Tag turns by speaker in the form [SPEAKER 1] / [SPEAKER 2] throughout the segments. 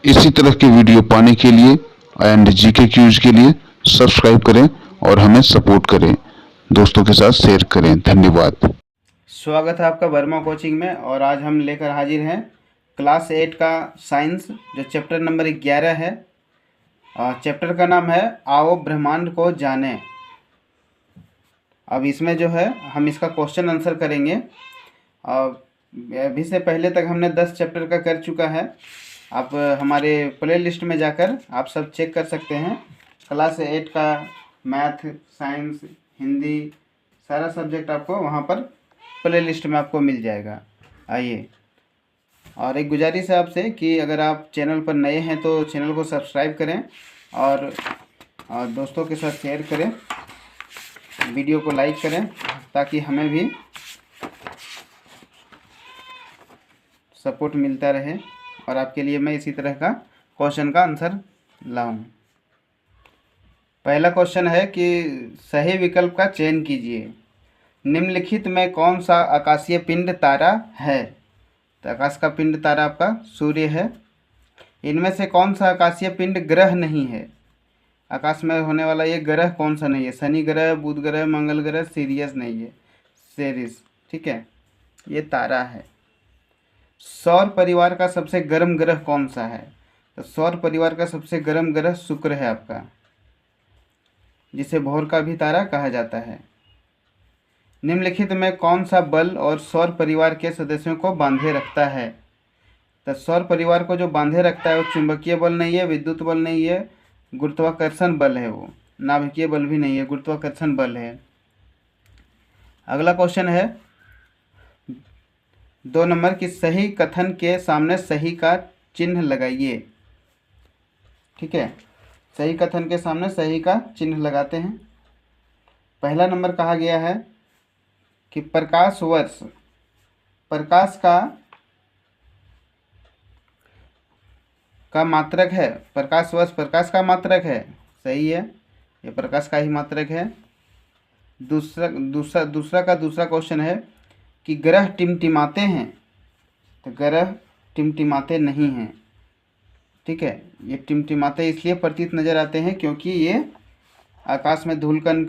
[SPEAKER 1] इसी तरह के वीडियो पाने के लिए एंड जीके क्यूज के लिए सब्सक्राइब करें और हमें सपोर्ट करें, दोस्तों के साथ शेयर करें। धन्यवाद।
[SPEAKER 2] स्वागत है आपका वर्मा कोचिंग में। और आज हम लेकर हाजिर हैं क्लास 8 का साइंस, जो चैप्टर नंबर 11 है। चैप्टर का नाम है आओ ब्रह्मांड को जाने। अब इसमें जो है हम इसका क्वेश्चन आंसर करेंगे। अभी से पहले तक हमने 10 चैप्टर का कर चुका है। आप हमारे प्ले लिस्ट में जाकर आप सब चेक कर सकते हैं। क्लास 8 का मैथ, साइंस, हिंदी, सारा सब्जेक्ट आपको वहाँ पर प्ले लिस्ट में आपको मिल जाएगा। आइए, और एक गुजारिश है आपसे कि अगर आप चैनल पर नए हैं तो चैनल को सब्सक्राइब करें और दोस्तों के साथ शेयर करें, वीडियो को लाइक करें ताकि हमें भी सपोर्ट मिलता रहे और आपके लिए मैं इसी तरह का क्वेश्चन का आंसर लाऊं। पहला क्वेश्चन है कि सही विकल्प का चयन कीजिए। निम्नलिखित में कौन सा आकाशीय पिंड तारा है? तो आकाश का पिंड तारा आपका सूर्य है। इनमें से कौन सा आकाशीय पिंड ग्रह नहीं है? आकाश में होने वाला ये ग्रह कौन सा नहीं है? शनि ग्रह, बुध ग्रह, मंगल ग्रह, सीरियस नहीं है, सेरिस, ठीक है, ये तारा है। सौर परिवार का सबसे गर्म ग्रह कौन सा है? तो सौर परिवार का सबसे गर्म ग्रह शुक्र है आपका, जिसे भोर का भी तारा कहा जाता है। निम्नलिखित में कौन सा बल और सौर परिवार के सदस्यों को बांधे रखता है? तो सौर परिवार को जो बांधे रखता है वो चुंबकीय बल नहीं है, विद्युत बल नहीं है, गुरुत्वाकर्षण बल है। वो नाभिकीय बल भी नहीं है, गुरुत्वाकर्षण बल है। अगला क्वेश्चन है 2 नंबर की सही कथन के सामने सही का चिन्ह लगाइए। ठीक है, सही कथन के सामने सही का चिन्ह लगाते हैं। पहला नंबर कहा गया है कि प्रकाश वर्ष प्रकाश का मात्रक है। प्रकाश वर्ष प्रकाश का मात्रक है, सही है, ये प्रकाश का ही मात्रक है। दूसरा क्वेश्चन है कि ग्रह टिमटिमाते हैं। तो ग्रह टिमटिमाते नहीं हैं। ठीक है, ये टिमटिमाते इसलिए प्रतीत नजर आते हैं क्योंकि ये आकाश में धूलकण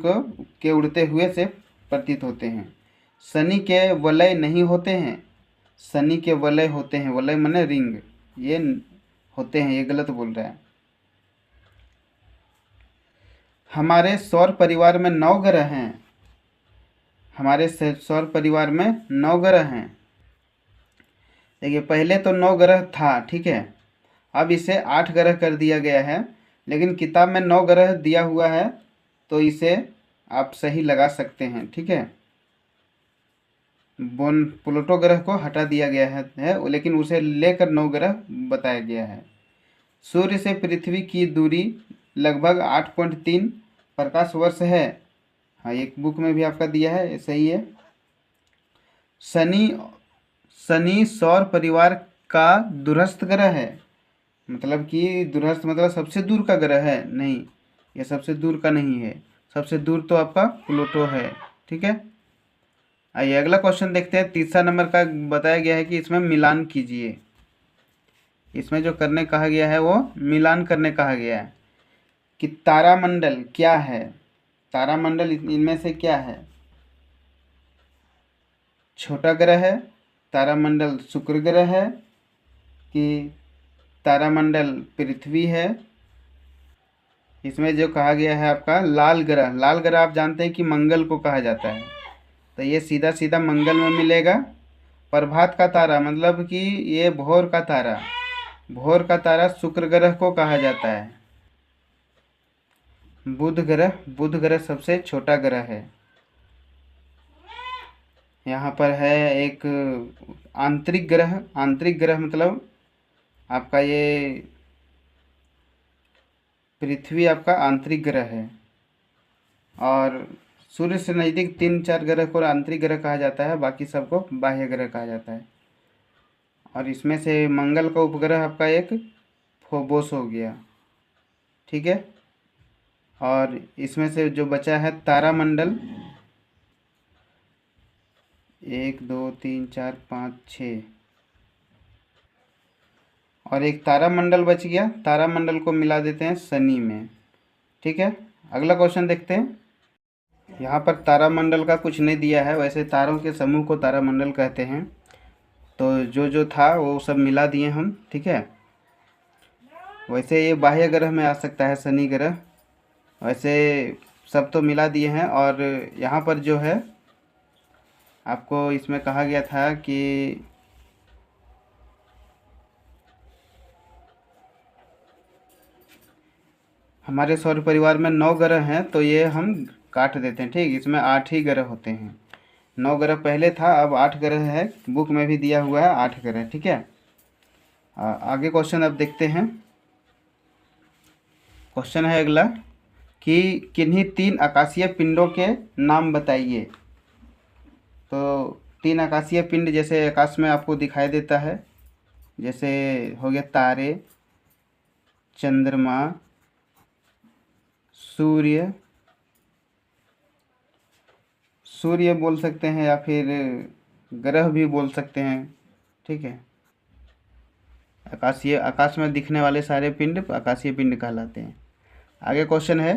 [SPEAKER 2] के उड़ते हुए से प्रतीत होते हैं। शनि के वलय नहीं होते हैं, शनि के वलय होते हैं। वलय माने रिंग, ये होते हैं, ये गलत बोल रहा है। हमारे सौर परिवार में 9 ग्रह हैं। हमारे सौर परिवार में 9 ग्रह हैं। देखिए, पहले तो 9 ग्रह था, ठीक है, अब इसे 8 ग्रह कर दिया गया है, लेकिन किताब में 9 ग्रह दिया हुआ है तो इसे आप सही लगा सकते हैं। ठीक है, प्लूटो ग्रह को हटा दिया गया है, लेकिन उसे लेकर 9 ग्रह बताया गया है। सूर्य से पृथ्वी की दूरी लगभग 8.3 प्रकाश वर्ष है। हाँ, एक बुक में भी आपका दिया है, ये सही है। शनि सौर परिवार का दूरस्थ ग्रह है। मतलब कि दूरस्थ मतलब सबसे दूर का ग्रह है? नहीं, ये सबसे दूर का नहीं है। सबसे दूर तो आपका प्लूटो है। ठीक है, आइए अगला क्वेश्चन देखते हैं। तीसरा नंबर का बताया गया है कि इसमें मिलान कीजिए। इसमें जो करने कहा गया है वो मिलान करने कहा गया है कि तारामंडल क्या है। तारामंडल इनमें से क्या है? छोटा ग्रह है, तारामंडल शुक्र ग्रह है, कि तारामंडल पृथ्वी है? इसमें जो कहा गया है आपका लाल ग्रह। लाल ग्रह आप जानते हैं कि मंगल को कहा जाता है, तो ये सीधा सीधा मंगल में मिलेगा। प्रभात का तारा मतलब कि ये भोर का तारा, भोर का तारा शुक्र ग्रह को कहा जाता है। बुध ग्रह सबसे छोटा ग्रह है। यहाँ पर है एक आंतरिक ग्रह। आंतरिक ग्रह मतलब आपका ये पृथ्वी आपका आंतरिक ग्रह है। और सूर्य से नज़दीक 3-4 ग्रह को आंतरिक ग्रह कहा जाता है, बाकी सबको बाह्य ग्रह कहा जाता है। और इसमें से मंगल का उपग्रह आपका एक फोबोस हो गया। ठीक है, और इसमें से जो बचा है तारामंडल 1 2 3 4 5 6, और एक तारामंडल बच गया, तारामंडल को मिला देते हैं शनि में। ठीक है, अगला क्वेश्चन देखते हैं। यहाँ पर तारामंडल का कुछ नहीं दिया है, वैसे तारों के समूह को तारामंडल कहते हैं, तो जो जो था वो सब मिला दिए हम। ठीक है, वैसे ये बाह्य ग्रह में आ सकता है शनि ग्रह, वैसे सब तो मिला दिए हैं। और यहाँ पर जो है आपको इसमें कहा गया था कि हमारे सौर परिवार में 9 ग्रह हैं, तो ये हम काट देते हैं। ठीक, इसमें 8 ही ग्रह होते हैं। 9 ग्रह पहले था, अब 8 ग्रह है, बुक में भी दिया हुआ है 8 ग्रह। ठीक है, आगे क्वेश्चन अब देखते हैं। क्वेश्चन है अगला कि किन्हीं 3 आकाशीय पिंडों के नाम बताइए। तो 3 आकाशीय पिंड जैसे आकाश में आपको दिखाई देता है, जैसे हो गया तारे, चंद्रमा, सूर्य, सूर्य बोल सकते हैं या फिर ग्रह भी बोल सकते हैं। ठीक है, आकाश में दिखने वाले सारे पिंड आकाशीय पिंड कहलाते हैं। आगे क्वेश्चन है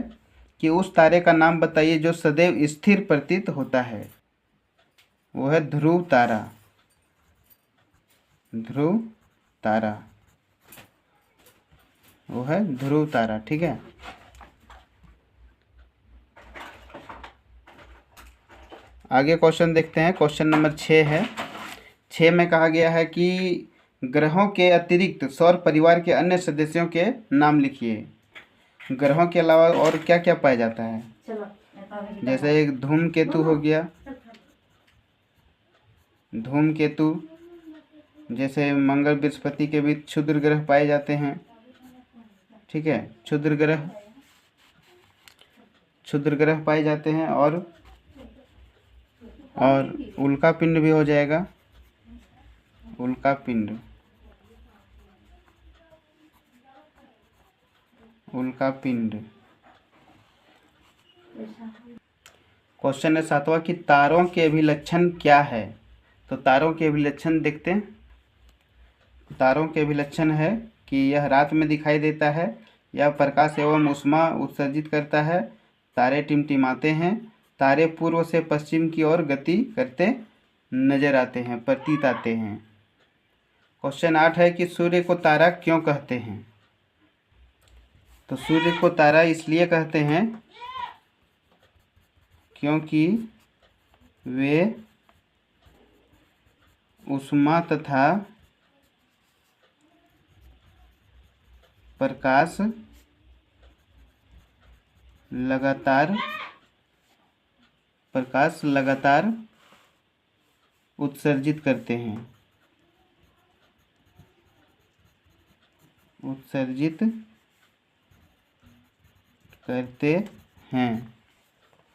[SPEAKER 2] कि उस तारे का नाम बताइए जो सदैव स्थिर प्रतीत होता है। वो है ध्रुव तारा। ध्रुव तारा, वो है ध्रुव तारा। ठीक है, आगे क्वेश्चन देखते हैं। क्वेश्चन नंबर 6 है। 6 में कहा गया है कि ग्रहों के अतिरिक्त सौर परिवार के अन्य सदस्यों के नाम लिखिए। ग्रहों के अलावा और क्या क्या पाया जाता है? जैसे एक धूमकेतु हो गया, धूमकेतु, जैसे मंगल बृहस्पति के बीच क्षुद्र ग्रह पाए जाते हैं। ठीक है, क्षुद्र ग्रह पाए जाते हैं। और उल्का पिंड भी हो जाएगा, उल्का पिंड, उल्का पिंड। क्वेश्चन है 7वां कि तारों के अभिलक्षण क्या है। तो तारों के अभिलक्षण देखते हैं। तारों के अभिलक्षण है कि यह रात में दिखाई देता है, यह प्रकाश एवं ऊष्मा उत्सर्जित करता है, तारे टिमटिमाते हैं, तारे पूर्व से पश्चिम की ओर गति करते नजर आते हैं, प्रतीत आते हैं। क्वेश्चन 8 है कि सूर्य को तारा क्यों कहते हैं। तो सूर्य को तारा इसलिए कहते हैं क्योंकि वे ऊष्मा तथा प्रकाश लगातार उत्सर्जित करते हैं, उत्सर्जित करते हैं।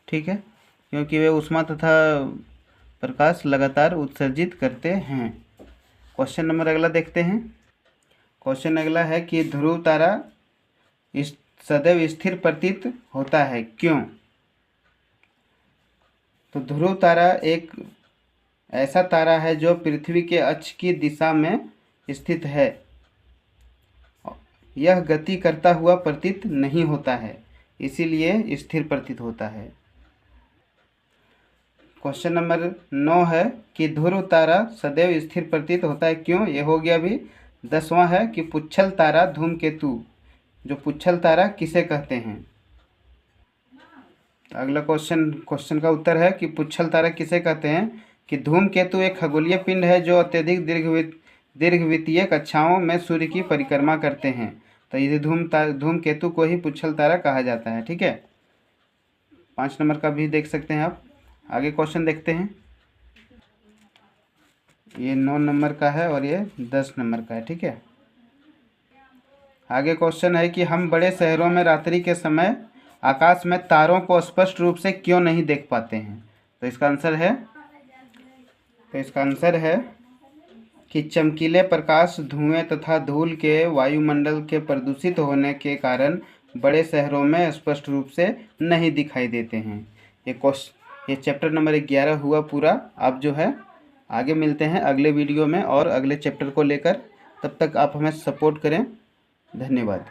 [SPEAKER 2] ठीक है, क्योंकि वे ऊष्मा तथा प्रकाश लगातार उत्सर्जित करते हैं। क्वेश्चन नंबर अगला देखते हैं। क्वेश्चन अगला है कि ध्रुव तारा सदैव स्थिर प्रतीत होता है, क्यों। तो ध्रुव तारा एक ऐसा तारा है जो पृथ्वी के अक्ष की दिशा में स्थित है। यह गति करता हुआ प्रतीत नहीं होता है, इसीलिए स्थिर प्रतीत होता है। क्वेश्चन नंबर 9 है कि ध्रुव तारा सदैव स्थिर प्रतीत होता है, क्यों। ये हो गया अभी। 10वां है कि पुच्छल तारा धूमकेतु, जो पुच्छल तारा किसे कहते हैं। अगला क्वेश्चन का उत्तर है कि पुच्छल तारा किसे कहते हैं कि धूमकेतु एक खगोलीय पिंड है जो अत्यधिक दीर्घवृत्तीय कक्षाओं में सूर्य की परिक्रमा करते हैं। तो ये धूमकेतु को ही पुच्छल तारा कहा जाता है। ठीक है, 5 नंबर का भी देख सकते हैं आप। आगे क्वेश्चन देखते हैं। ये 9 नंबर का है और ये 10 नंबर का है। ठीक है, आगे क्वेश्चन है कि हम बड़े शहरों में रात्रि के समय आकाश में तारों को स्पष्ट रूप से क्यों नहीं देख पाते हैं। तो इसका आंसर है कि चमकीले प्रकाश, धुएं तथा धूल के वायुमंडल के प्रदूषित होने के कारण बड़े शहरों में स्पष्ट रूप से नहीं दिखाई देते हैं। ये चैप्टर नंबर 11 हुआ पूरा। अब जो है आगे मिलते हैं अगले वीडियो में और अगले चैप्टर को लेकर। तब तक आप हमें सपोर्ट करें। धन्यवाद।